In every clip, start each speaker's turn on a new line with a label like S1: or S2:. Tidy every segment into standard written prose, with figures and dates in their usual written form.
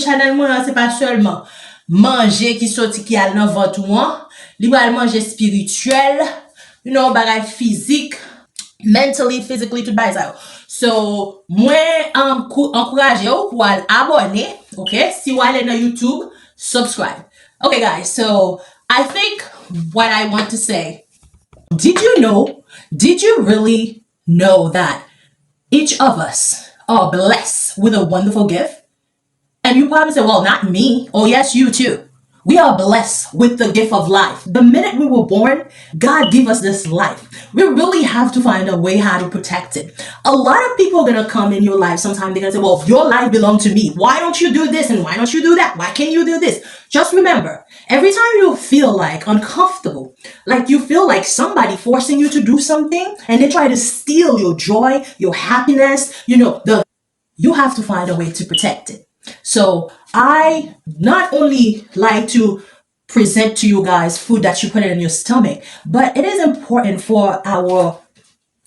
S1: Channel moi c'est pas seulement manger qui sorti qui a dans ventre ou li va manger spirituel, you know, bagay physique, mentally, physically tout bagay ça. So, moi encourage ou pour abonner, okay? Si vous allez dans YouTube, subscribe. Okay guys, so I think what I want to say, did you really know that each of us are blessed with a wonderful gift? And you probably say, well, not me. Oh, yes, you too. We are blessed with the gift of life. The minute we were born, God gave us this life. We really have to find a way how to protect it. A lot of people are going to come in your life. Sometimes they're going to say, well, your life belongs to me. Why don't you do this? And why don't you do that? Why can't you do this? Just remember, every time you feel like uncomfortable, like you feel like somebody forcing you to do something and they try to steal your joy, your happiness, you have to find a way to protect it. So I not only like to present to you guys food that you put in your stomach, but it is important for our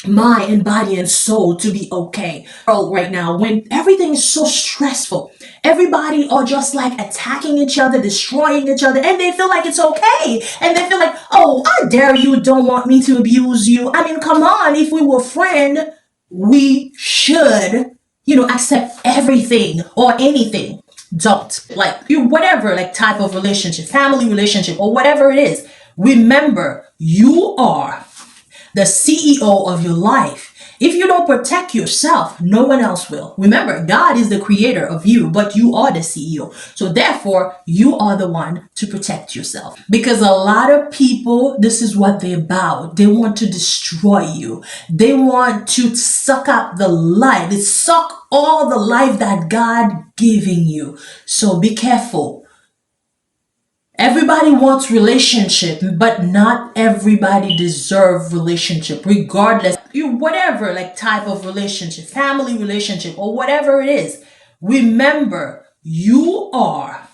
S1: mind and body and soul to be okay. Right now, when everything is so stressful, everybody are just like attacking each other, destroying each other, and they feel like it's okay. And they feel like, oh, I dare you, don't want me to abuse you. I mean, come on, if we were friends, we should accept everything or anything. Don't whatever like type of relationship, family relationship, or whatever it is. Remember, you are the CEO of your life. If you don't protect yourself, no one else will. Remember, God is the creator of you, but you are the CEO. So therefore, you are the one to protect yourself. Because a lot of people, this is what they're about. They want to destroy you. They want to suck up the life. They suck all the life that God giving you. So be careful. Everybody wants relationship, but not everybody deserves relationship, regardless whatever like type of relationship, family relationship, or whatever it is. Remember, you are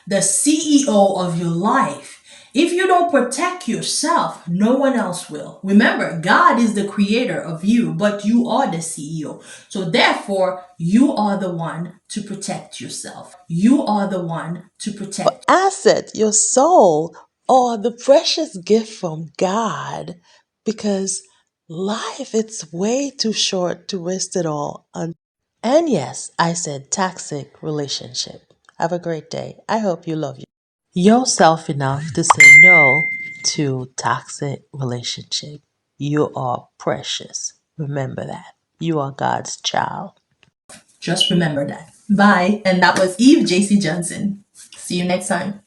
S1: the CEO of your life. If you don't protect yourself, no one else will. Remember, God is the creator of you, but you are the CEO. So therefore, you are the one to protect yourself. You are the one to protect.
S2: Asset, your soul, or the precious gift from God, because life it's way too short to waste it all on. And yes, I said toxic relationship. Have a great day. I hope you love yourself enough to say no to toxic relationship. You are precious. Remember that. You are God's child.
S1: Just remember that. Bye. And that was Eve JC Johnson. See you next time.